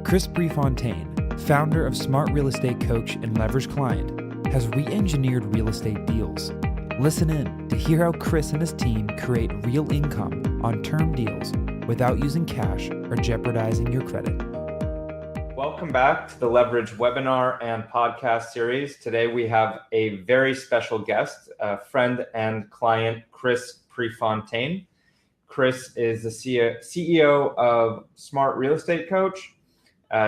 Chris Prefontaine, founder of Smart Real Estate Coach and Leverage Client, has re-engineered real estate deals. Listen in to hear how Chris and his team create real income on term deals without using cash or jeopardizing your credit. Welcome back to the Leverage webinar and podcast series. Today we have a very special guest, friend and client, Chris Prefontaine. Chris is the CEO of Smart Real Estate Coach.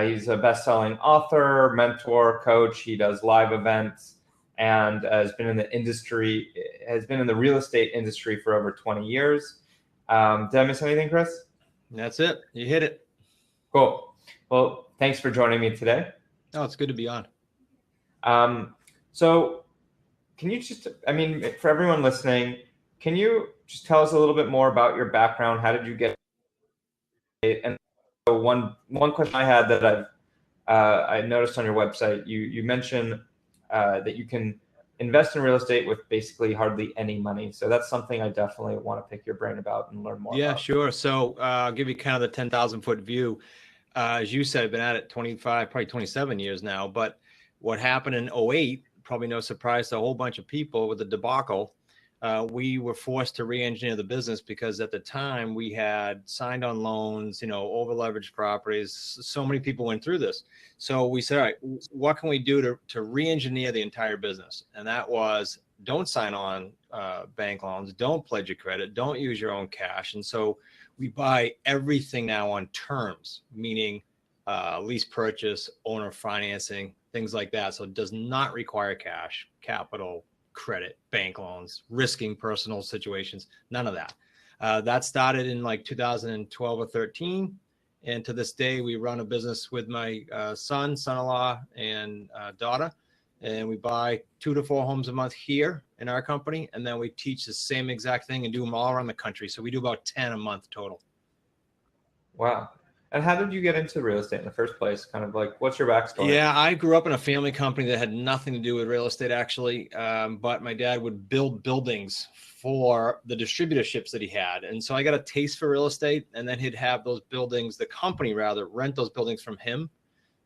He's a best-selling author, mentor, coach. He does live events and has been in the real estate industry for over 20 years. Did I miss anything, Chris? That's it. You hit it. Cool. Well, thanks for joining me today. Oh, it's good to be on. So can you for everyone listening, can you just tell us a little bit more about your background? How did you get it? And so one question I had that I noticed on your website, you mentioned that you can invest in real estate with basically hardly any money. So that's something I definitely want to pick your brain about and learn more about. Yeah, sure. So I'll give you kind of the 10,000 foot view. As you said, I've been at it 25, probably 27 years now. But what happened in 2008, probably no surprise to a whole bunch of people with the debacle. We were forced to re-engineer the business because at the time we had signed on loans, over leveraged properties. So many people went through this. So we said, all right, what can we do to re-engineer the entire business? And that was, don't sign on bank loans, don't pledge your credit, don't use your own cash. And so we buy everything now on terms, meaning lease purchase, owner financing, things like that. So it does not require cash, capital, credit, bank loans, risking personal situations, none of that. That started in like 2012 or 13. And to this day, we run a business with my son-in-law, and daughter. And we buy 2 to 4 homes a month here in our company. And then we teach the same exact thing and do them all around the country. So we do about 10 a month total. Wow. And how did you get into real estate in the first place? Kind of like, what's your backstory? Yeah, I grew up in a family company that had nothing to do with real estate, actually. But my dad would build buildings for the distributorships that he had. And so I got a taste for real estate, and then he'd have those buildings, the company rather, rent those buildings from him.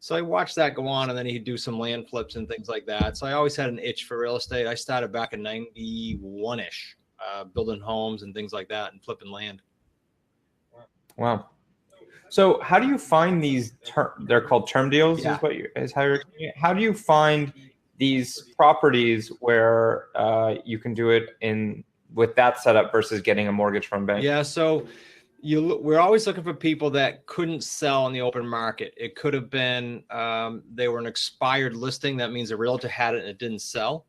So I watched that go on, and then he'd do some land flips and things like that. So I always had an itch for real estate. I started back in 91-ish, building homes and things like that and flipping land. Wow. So how do you find these they're called term deals? Yeah. Is how you're explaining it. How do you find these properties where you can do it with that setup versus getting a mortgage from a bank? Yeah, so we're always looking for people that couldn't sell in the open market. It could have been they were an expired listing. That means a realtor had it and it didn't sell.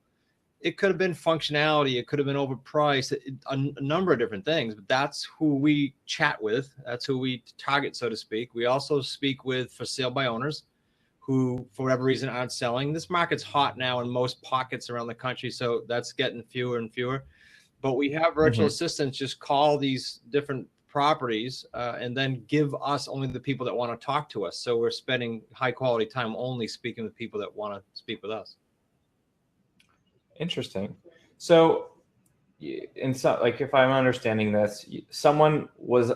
It could have been functionality. It could have been overpriced, a number of different things. But that's who we chat with. That's who we target, so to speak. We also speak with for sale by owners who, for whatever reason, aren't selling. This market's hot now in most pockets around the country, so that's getting fewer and fewer. But we have virtual assistants just call these different properties and then give us only the people that want to talk to us. So we're spending high quality time only speaking with people that want to speak with us. Interesting. So, if I'm understanding this, someone was,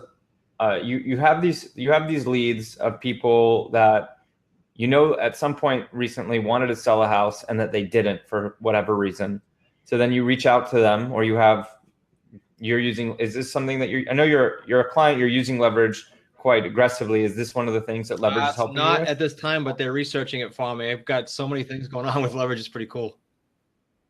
you have these leads of people that at some point recently wanted to sell a house and that they didn't for whatever reason. So then you reach out to them, or you're using. Is this something that I know you're a client. You're using leverage quite aggressively. Is this one of the things that leverage is helping you with? Not at this time, but they're researching it for me. I've got so many things going on with leverage. It's pretty cool.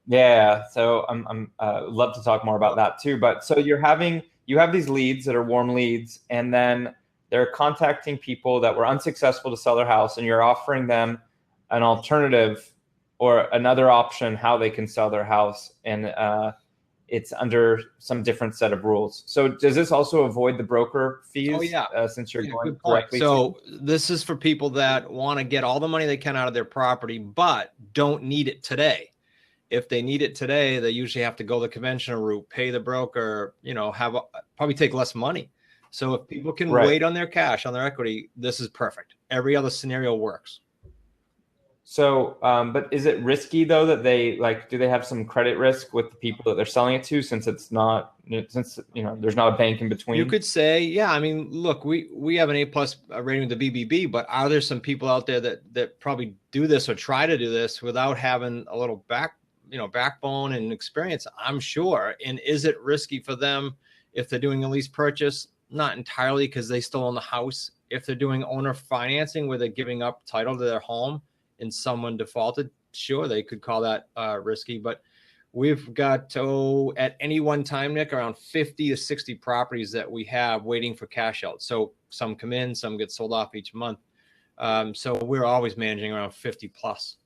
Yeah, so I'm love to talk more about that too. But so you have these leads that are warm leads, and then they're contacting people that were unsuccessful to sell their house, and you're offering them an alternative or another option how they can sell their house, and it's under some different set of rules. So does this also avoid the broker fees? Oh, yeah. Since you're going good point. directly. So this is for people that want to get all the money they can out of their property, but don't need it today. If they need it today, they usually have to go the conventional route, pay the broker, probably take less money. So if people can wait on their cash, on their equity, this is perfect. Every other scenario works. So, but is it risky though that they like, do they have some credit risk with the people that they're selling it to, since it's not, since, there's not a bank in between? You could say, yeah, I mean, look, we have an A+ rating with the BBB, but are there some people out there that probably do this or try to do this without having a little backbone and experience? I'm sure. And is it risky for them if they're doing a lease purchase? Not entirely, because they still own the house. If they're doing owner financing where they're giving up title to their home and someone defaulted, sure, they could call that risky. But we've got, at any one time, Nick, around 50 to 60 properties that we have waiting for cash out. So some come in, some get sold off each month. So we're always managing around 50 plus.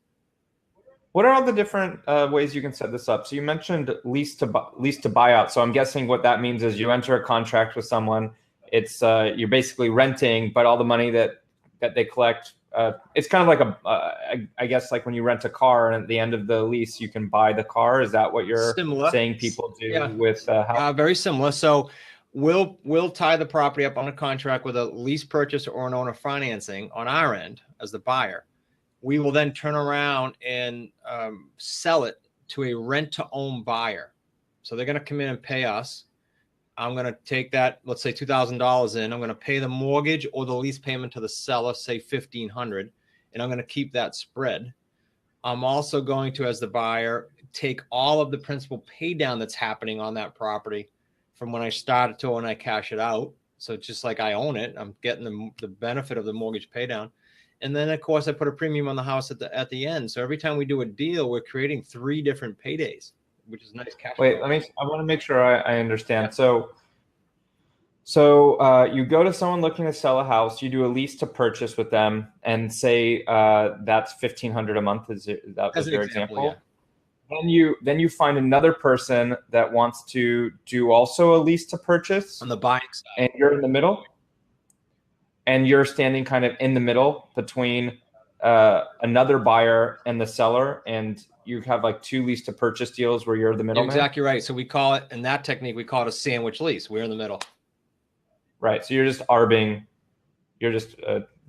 What are all the different ways you can set this up? So you mentioned lease to buyout. So I'm guessing what that means is you enter a contract with someone. It's you're basically renting, but all the money that they collect, it's kind of like I guess like when you rent a car and at the end of the lease you can buy the car. Is that what you're saying people do with house? Very similar. So we'll tie the property up on a contract with a lease purchase or an owner financing on our end as the buyer. We will then turn around and sell it to a rent-to-own buyer. So they're going to come in and pay us. I'm going to take that, let's say $2,000 in. I'm going to pay the mortgage or the lease payment to the seller, say $1,500, and I'm going to keep that spread. I'm also going to, as the buyer, take all of the principal pay down that's happening on that property from when I start it to when I cash it out. So it's just like I own it. I'm getting the benefit of the mortgage pay down. And then, of course, I put a premium on the house at the end. So every time we do a deal, we're creating 3 different paydays, which is nice cash flow. Wait, I want to make sure I understand. Yeah. So you go to someone looking to sell a house, you do a lease to purchase with them, and say that's $1,500 a month. That was your example? Yeah. Then you find another person that wants to do also a lease to purchase on the buying side, and you're in the middle. And you're standing kind of in the middle between another buyer and the seller, and you have like 2 lease to purchase deals where you're the middleman. You're exactly right. So we call it, in that technique, we call it a sandwich lease. We're in the middle. Right. So you're just arbing. You're just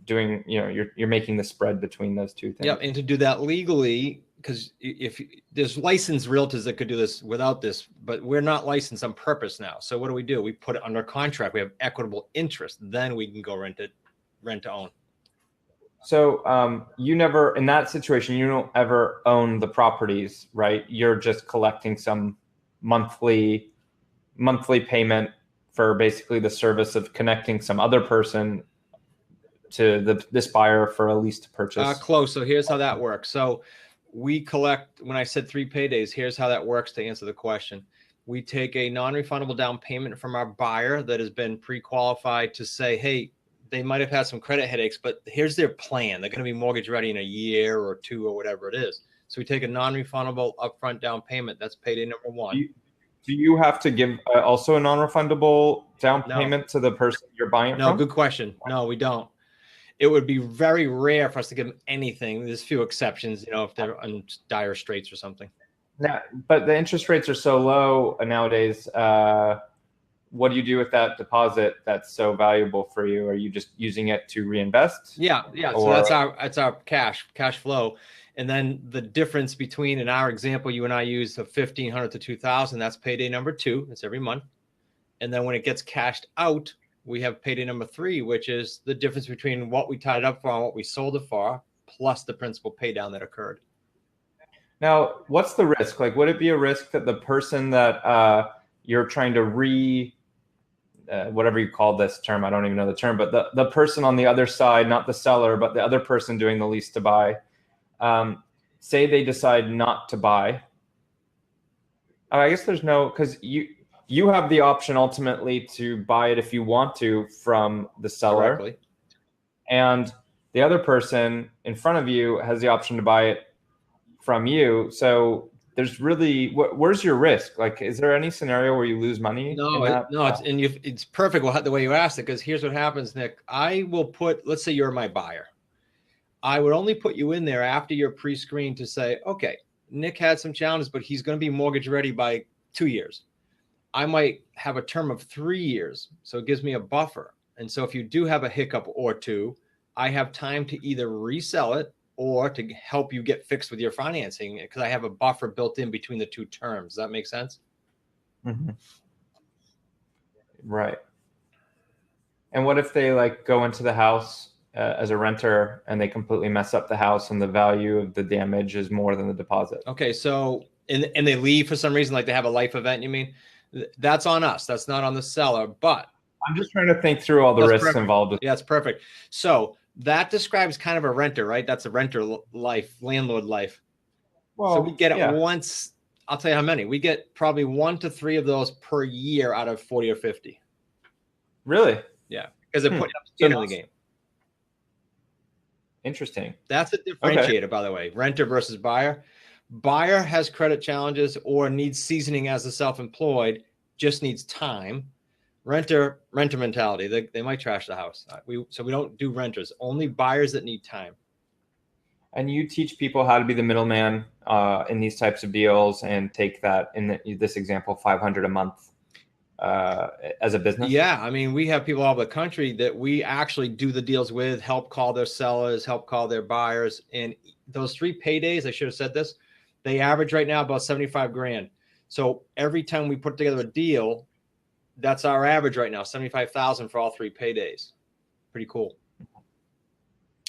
doing. You're making the spread between those 2 things. Yeah, and to do that legally, because if there's licensed realtors that could do this without this, but we're not licensed on purpose now. So what do? We put it under contract. We have equitable interest. Then we can go rent to own. So you never, in that situation, you don't ever own the properties, right? You're just collecting some monthly payment for basically the service of connecting some other person to this buyer for a lease to purchase. Close. So here's how that works. So we collect, when I said 3 paydays, here's how that works to answer the question. We take a non-refundable down payment from our buyer that has been pre-qualified to say, hey, they might have had some credit headaches, but here's their plan. They're going to be mortgage ready in a year or 2 or whatever it is. So we take a non-refundable upfront down payment. That's payday number 1. Do you have to give also a non-refundable down payment to the person you're buying it from? No, good question. No, we don't. It would be very rare for us to give them anything. There's a few exceptions, if they're on dire straits or something. Yeah, but the interest rates are so low nowadays. What do you do with that deposit that's so valuable for you? Are you just using it to reinvest? Yeah. So that's our cash flow. And then the difference between, in our example, you and I use the $1,500 to $2,000. That's payday number 2. That's every month. And then when it gets cashed out, we have payday number 3, which is the difference between what we tied up for and what we sold it for, plus the principal pay down that occurred. Now, what's the risk? Like, would it be a risk that the person that you're trying to whatever you call this term, I don't even know the term, but the person on the other side, not the seller, but the other person doing the lease to buy, say they decide not to buy. I guess there's no, because you have the option ultimately to buy it if you want to from the seller. Correctly. And the other person in front of you has the option to buy it from you. So there's really, where's your risk? Like, is there any scenario where you lose money? It's perfect the way you asked it, because here's what happens, Nick. I will put, let's say you're my buyer. I would only put you in there after you're pre-screened to say, okay, Nick had some challenges, but he's going to be mortgage ready by 2 years. I might have a term of 3 years. So it gives me a buffer. And so if you do have a hiccup or 2, I have time to either resell it or to help you get fixed with your financing, because I have a buffer built in between the two terms. Does that make sense? Mm-hmm. Right. And what if they like go into the house as a renter and they completely mess up the house and the value of the damage is more than the deposit? Okay, so and they leave for some reason, like they have a life event, you mean? That's on us. That's not on the seller, but I'm just trying to think through all the risks involved with. Yeah, it's perfect. So that describes kind of a renter, right? That's a renter life, landlord life. Well, so we get it once. I'll tell you how many. We get probably 1 to 3 of those per year out of 40 or 50. Really? Yeah, because they're putting up skin in the game. Interesting. That's a differentiator, by the way. Renter versus buyer. Buyer has credit challenges or needs seasoning as a self-employed, just needs time. Renter mentality. They might trash the house. So we don't do renters, only buyers that need time. And you teach people how to be the middleman in these types of deals and take that, in this example, $500 a month as a business? Yeah, I mean, we have people all over the country that we actually do the deals with, help call their sellers, help call their buyers. And those 3 paydays, I should have said this, they average right now about 75 grand. So every time we put together a deal, that's our average right now, 75,000 for all 3 paydays. Pretty cool.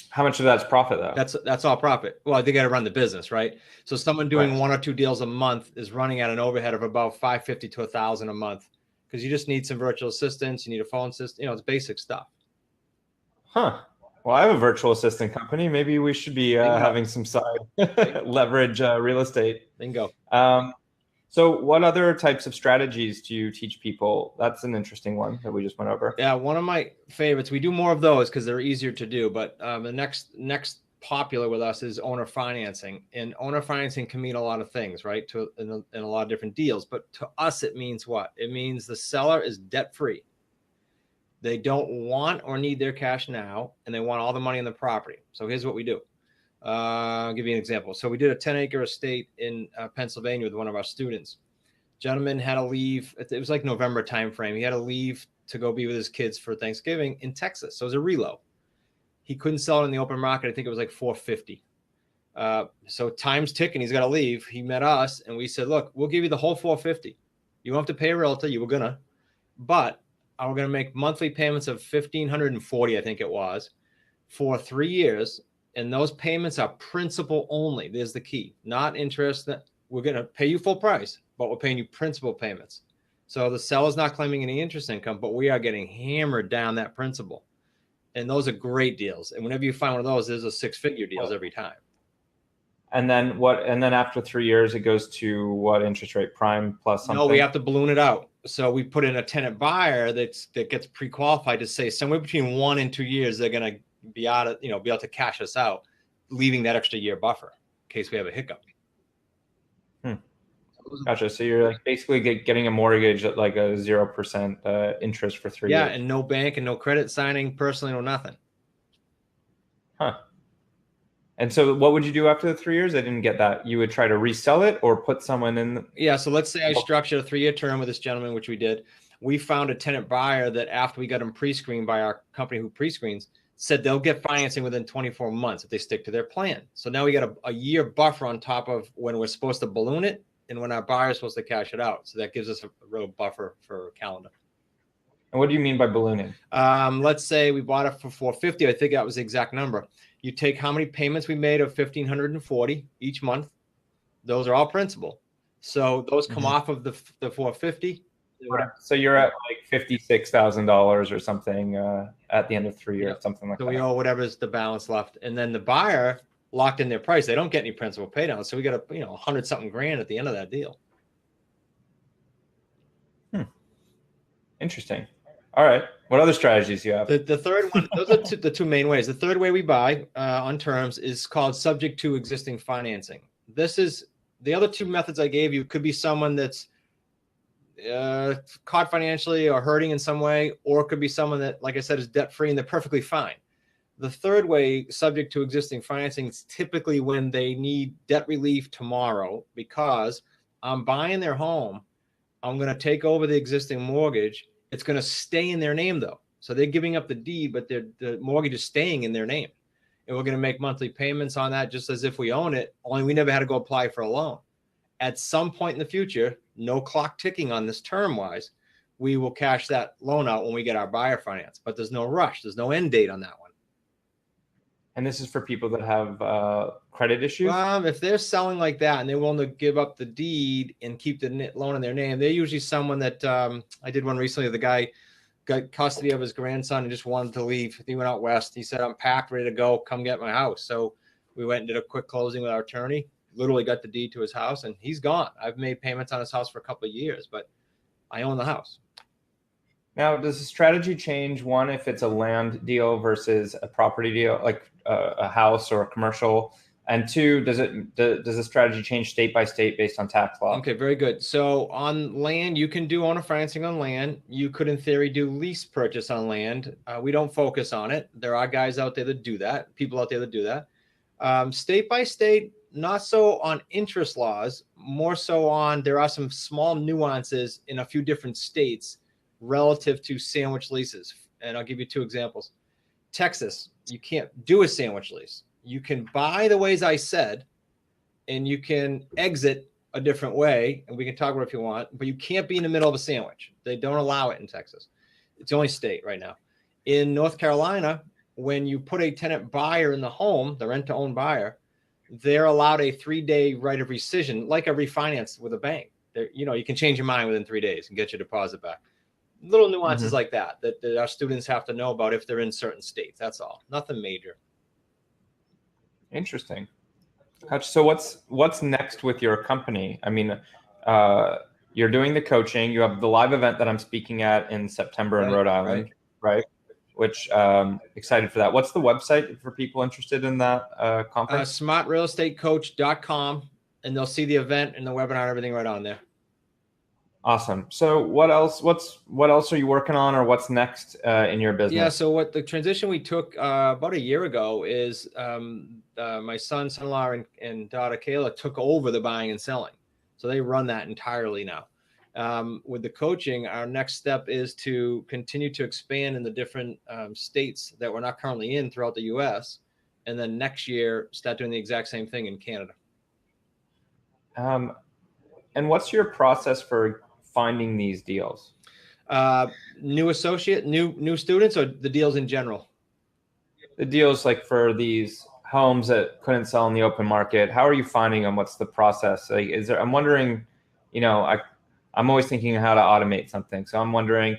How much of that's profit though? That's all profit. Well, they got to run the business, right? So someone doing 1 or 2 deals a month is running at an overhead of about 550 to 1,000 a month, because you just need some virtual assistants. You need a phone system. You know, it's basic stuff. Huh. Well, I have a virtual assistant company. Maybe we should be having some side leverage real estate. Bingo. So what other types of strategies do you teach people? That's an interesting one that we just went over. Yeah, one of my favorites. We do more of those because they're easier to do. But the next popular with us is owner financing. And owner financing can mean a lot of things, right? In a lot of different deals. But to us, it means what? It means the seller is debt-free. They don't want or need their cash now, and they want all the money in the property. So here's what we do. I'll give you an example. So we did a 10-acre estate in Pennsylvania with one of our students. Gentleman had to leave. It was like November timeframe. He had to leave to go be with his kids for Thanksgiving in Texas. So it was a relo. He couldn't sell it in the open market. I think it was like $450. So time's ticking. He's got to leave. He met us and we said, look, we'll give you the whole $450. You won't have to pay a realtor. You were gonna, but we're going to make monthly payments of $1,540, I think it was, for 3 years. And those payments are principal only. There's the key, not interest. We're going to pay you full price, but we're paying you principal payments. So the seller's not claiming any interest income, but we are getting hammered down that principal. And those are great deals. And whenever you find one of those, there's a 6-figure deals every time. And then what? And then after 3 years, it goes to what interest rate? Prime plus something? No, we have to balloon it out. So we put in a tenant buyer that gets pre-qualified to say somewhere between 1 and 2 years, they're going to be able to cash us out, leaving that extra year buffer in case we have a hiccup. Gotcha. So you're like basically getting a mortgage at like a 0% interest for 3 years. Yeah, and no bank and no credit signing, personally, no nothing. Huh. And so what would you do after the 3 years? I didn't get that. You would try to resell it or put someone in? Yeah, so let's say I structured a 3-year term with this gentleman, which we did. We found a tenant buyer that after we got him pre-screened by our company who pre-screens, said they'll get financing within 24 months if they stick to their plan. So now we got a year buffer on top of when we're supposed to balloon it and when our buyer is supposed to cash it out. So that gives us a real buffer for a calendar. And what do you mean by ballooning? Let's say we bought it for $450. I think that was the exact number. You take how many payments we made of $1,540 each month. Those are all principal. So those come off of the $450. So you're at like $56,000 or something at the end of 3 years, something like that. So we owe whatever's the balance left, and then the buyer locked in their price. They don't get any principal pay down, so we got a $100-something grand at the end of that deal. Interesting. All right. What other strategies do you have? The third one, those are the two main ways. The third way we buy on terms is called subject to existing financing. This is the other 2 methods I gave you. Could be someone that's caught financially or hurting in some way, or it could be someone that, like I said, is debt-free and they're perfectly fine. The third way, subject to existing financing, is typically when they need debt relief tomorrow because I'm buying their home. I'm going to take over the existing mortgage. It's going to stay in their name though. So they're giving up the deed, but the mortgage is staying in their name. and we're going to make monthly payments on that just as if we own it, only we never had to go apply for a loan. At some point in the future, no clock ticking on this term-wise, we will cash that loan out when we get our buyer finance, but there's no rush. There's no end date on that one. And this is for people that have credit issues? If they're selling like that and they're willing to give up the deed and keep the loan in their name, they're usually someone that I did one recently. The guy got custody of his grandson and just wanted to leave. He went out west. He said, I'm packed, ready to go. Come get my house. So we went and did a quick closing with our attorney, literally got the deed to his house, and he's gone. I've made payments on his house for a couple of years, but I own the house. Now, does the strategy change, one, if it's a land deal versus a property deal, like a house or a commercial? And two, does the strategy change state by state based on tax law? Okay, very good. So on land, you can do owner financing on land. You could, in theory, do lease purchase on land. We don't focus on it. There are guys out there that do that, people out there that do that. State by state, not so on interest laws, more so on there are some small nuances in a few different states relative to sandwich leases. And I'll give you two examples. Texas, you can't do a sandwich lease. You can buy the ways I said, and you can exit a different way, and we can talk about it if you want, but you can't be in the middle of a sandwich. They don't allow it in Texas. It's the only state right now. In North Carolina, when you put a tenant buyer in the home, the rent-to-own buyer, they're allowed a 3-day right of rescission, like a refinance with a bank. You can change your mind within 3 days and get your deposit back. Little nuances like that our students have to know about if they're in certain states. That's all. Nothing major. Interesting. So what's next with your company? I mean, you're doing the coaching. You have the live event that I'm speaking at in September in Rhode Island, right? Which excited for that. What's the website for people interested in that conference? smartrealestatecoach.com, and they'll see the event and the webinar and everything right on there. Awesome. So what else are you working on, or what's next in your business? Yeah. So what the transition we took about a year ago is my son-in-law and daughter Kayla took over the buying and selling. So they run that entirely now. With the coaching, our next step is to continue to expand in the different states that we're not currently in throughout the U.S. And then next year, start doing the exact same thing in Canada. And what's your process for finding these deals? New associate, new students, or the deals in general? The deals like for these homes that couldn't sell in the open market. How are you finding them? What's the process? Like, I'm wondering, I'm always thinking of how to automate something. So I'm wondering,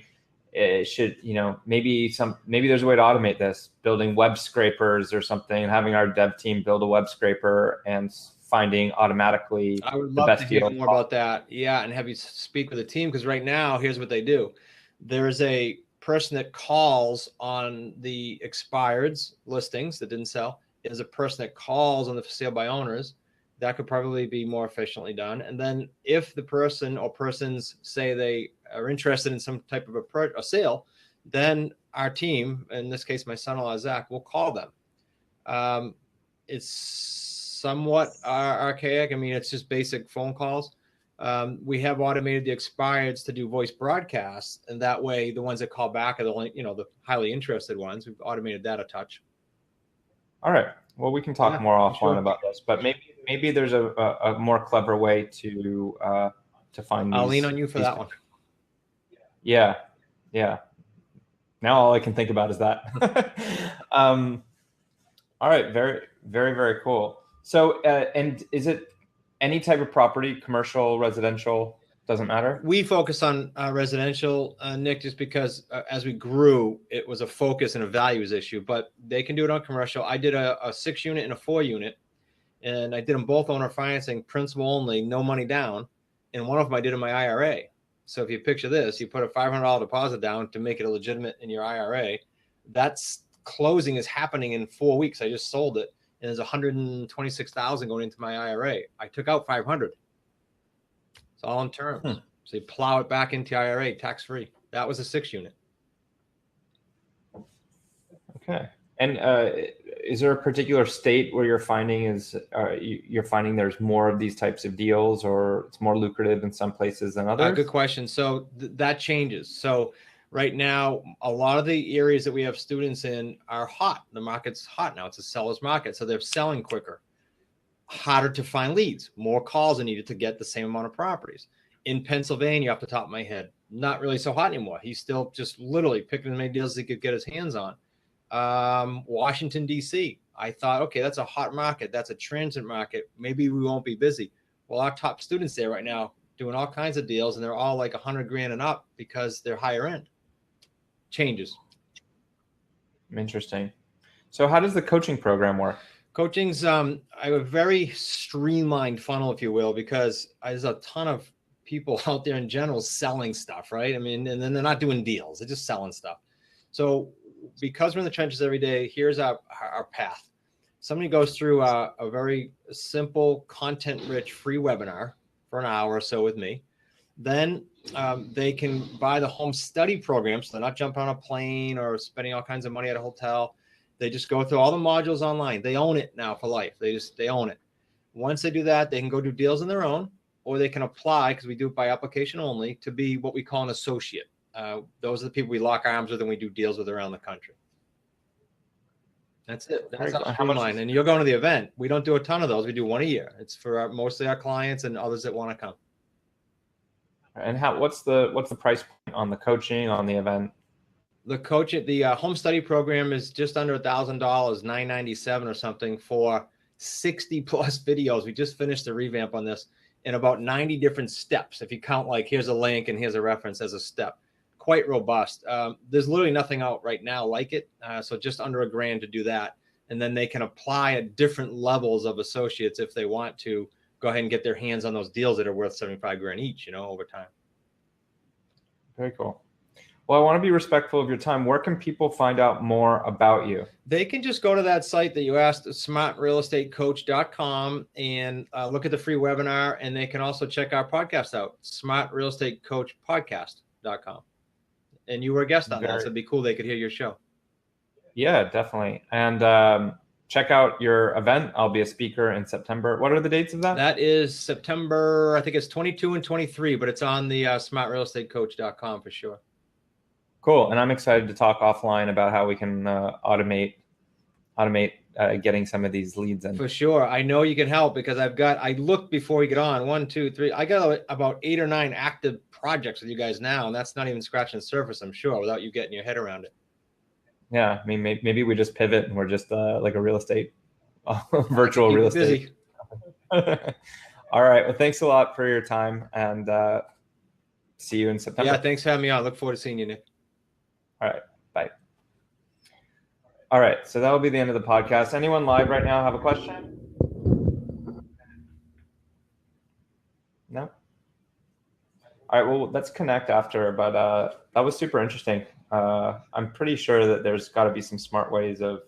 maybe there's a way to automate this, building web scrapers or something, and having our dev team build a web scraper and finding automatically. I would love to hear more about that. Yeah. And have you speak with the team. Because right now, here's what they do. There's a person that calls on the expireds listings that didn't sell. There's a person that calls on the for sale by owners. That could probably be more efficiently done. And then if the person or persons say they are interested in some type of a sale, then our team, in this case, my son-in-law, Zach, will call them. It's somewhat archaic. I mean, it's just basic phone calls. We have automated the expireds to do voice broadcasts, and that way the ones that call back are the only, the highly interested ones. We've automated that a touch. All right. Well, we can talk more offline about this, but maybe there's a more clever way to find these. I'll lean on you for that one. Yeah. Now all I can think about is that. All right. Very, very, very cool. So, and is it any type of property, commercial, residential, doesn't matter? We focus on residential, Nick, just because as we grew, it was a focus and a values issue, but they can do it on commercial. I did a 6-unit and a 4-unit, and I did them both owner financing, principal only, no money down. And one of them I did in my IRA. So if you picture this, you put a $500 deposit down to make it a legitimate in your IRA. That's closing is happening in 4 weeks. I just sold it. And there's $126,000 going into my IRA. I took out $500. It's all in terms. So you plow it back into IRA, tax free. That was a 6-unit. Okay. And is there a particular state where you're finding there's more of these types of deals, or it's more lucrative in some places than others? Good question. So that changes. So Right now, a lot of the areas that we have students in are hot. The market's hot now. It's a seller's market. So they're selling quicker, harder to find leads, more calls are needed to get the same amount of properties. In Pennsylvania, off the top of my head, not really so hot anymore. He's still just literally picking as many deals as he could get his hands on. Washington, D.C. I thought, okay, that's a hot market. That's a transit market. Maybe we won't be busy. Well, our top students there right now doing all kinds of deals, and they're all like 100 grand and up because they're higher end. Changes. Interesting. So how does the coaching program work? Coaching's I have a very streamlined funnel, if you will, because there's a ton of people out there in general selling stuff, right? I mean, and then they're not doing deals, they're just selling stuff. So because we're in the trenches every day, here's our path. Somebody goes through a very simple, content-rich free webinar for an hour or so with me. Then they can buy the home study program, so they're not jumping on a plane or spending all kinds of money at a hotel. They just go through all the modules online. They own it now for life. They own it. Once they do that, they can go do deals on their own, or they can apply, because we do it by application only, to be what we call an associate. Those are the people we lock arms with and we do deals with around the country. That's it. That's how streamlined. And you're going to the event. We don't do a ton of those. We do one a year. It's for mostly our clients and others that want to come. And what's the price point on the coaching, on the event? The home study program is just under $1,000, $997 or something for 60 plus videos. We just finished the revamp on this in about 90 different steps. If you count, like, here's a link and here's a reference as a step. Quite robust. There's literally nothing out right now like it. So just under $1,000 to do that. And then they can apply at different levels of associates if they want to go ahead and get their hands on those deals that are worth 75 grand each, over time. Very cool. Well, I want to be respectful of your time. Where can people find out more about you? They can just go to that site that you asked, smartrealestatecoach.com, and look at the free webinar. And they can also check our podcast out, smartrealestatecoachpodcast.com. And you were a guest on that, so it'd be cool. They could hear your show. Yeah, definitely. And check out your event. I'll be a speaker in September. What are the dates of that? That is September, I think it's 22 and 23, but it's on the smartrealestatecoach.com for sure. Cool. And I'm excited to talk offline about how we can automate getting some of these leads in. For sure. I know you can help, because I looked before we get on, 1, 2, 3. I got about 8 or 9 active projects with you guys now, and that's not even scratching the surface, I'm sure, without you getting your head around it. Yeah. I mean, maybe we just pivot and we're just like a real estate, virtual real estate. All right. Well, thanks a lot for your time, and see you in September. Yeah. Thanks for having me on. Look forward to seeing you, Nick. All right. Bye. All right. So that will be the end of the podcast. Anyone live right now have a question? No? All right. Well, let's connect after. But that was super interesting. I'm pretty sure that there's got to be some smart ways of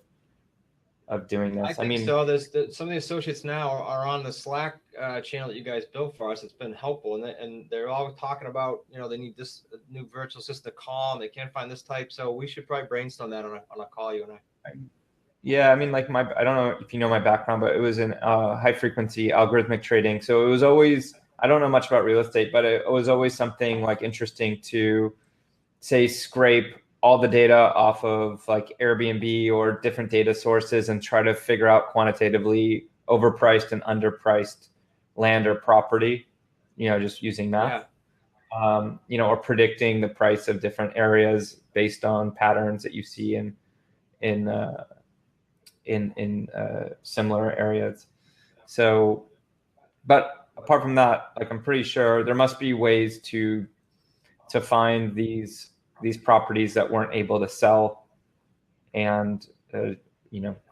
doing this. I mean, so there's some of the associates now are on the Slack channel that you guys built for us. It's been helpful, and they're all talking about, they need this new virtual assistant to call, and they can't find this type. So we should probably brainstorm that on a call, you and I. Yeah, I mean, like I don't know if you know my background, but it was in high frequency algorithmic trading. So it was always, I don't know much about real estate, but it was always something like interesting to say scrape all the data off of like Airbnb or different data sources and try to figure out quantitatively overpriced and underpriced land or property, just using math, or predicting the price of different areas based on patterns that you see in similar areas. So, but apart from that, like, I'm pretty sure there must be ways to find these properties that weren't able to sell and,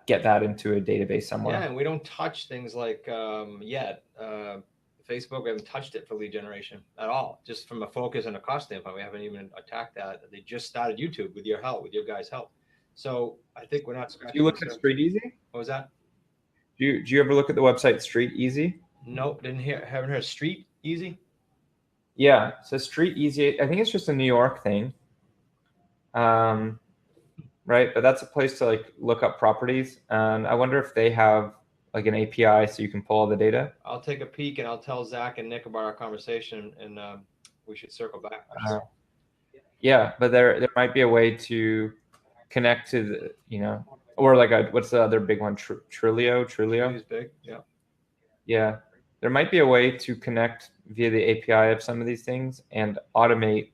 get that into a database somewhere. Yeah, and we don't touch things like yet. Facebook, we haven't touched it for lead generation at all. Just from a focus and a cost standpoint, we haven't even attacked that. They just started YouTube with your help, with your guys' help. So I think we're not scratching. Do you look at Street Easy? What was that? Do you ever look at the website Street Easy? Nope, haven't heard Street Easy. Yeah, so Street Easy, I think it's just a New York thing. Right, but that's a place to like look up properties, and I wonder if they have like an API so you can pull all the data. I'll take a peek and I'll tell Zach and Nick about our conversation, and we should circle back. Yeah, but there might be a way to connect to the, or like what's the other big one? Trulio. He's big. Yeah. Yeah, there might be a way to connect via the API of some of these things and automate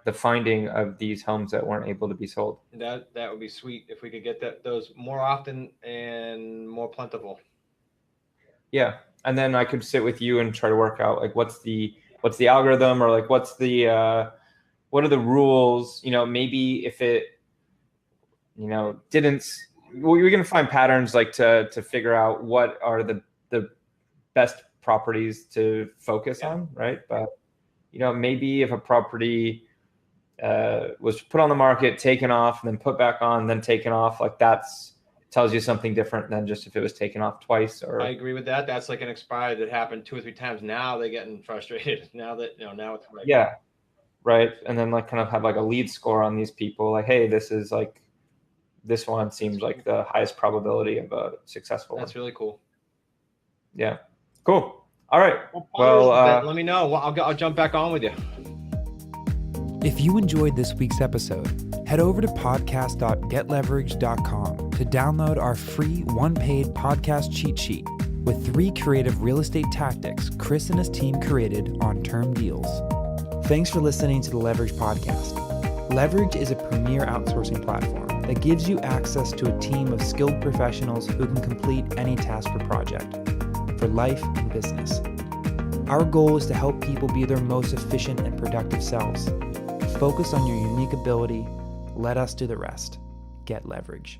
the finding of these homes that weren't able to be sold. That would be sweet if we could get those more often and more plentiful. Yeah, and then I could sit with you and try to work out like what's the algorithm, or like what are the rules? Maybe if it didn't, we're going to find patterns like to figure out what are the best properties to focus on, right? But maybe if a property was put on the market, taken off, and then put back on, then taken off, like that's tells you something different than just if it was taken off twice. Or I agree with that. That's like an expired that happened 2 or 3 times. Now they're getting frustrated. Now that now it's like, yeah, right. And then like kind of have like a lead score on these people, like, hey, this one seems like the highest probability of a successful That's one. really cool. Yeah, cool. All right. Well, let me know. I'll jump back on with you. If you enjoyed this week's episode, head over to podcast.getleverage.com to download our free one-page podcast cheat sheet with 3 creative real estate tactics Chris and his team created on term deals. Thanks for listening to the Leverage Podcast. Leverage is a premier outsourcing platform that gives you access to a team of skilled professionals who can complete any task or project for life and business. Our goal is to help people be their most efficient and productive selves. Focus on your unique ability. Let us do the rest. Get leverage.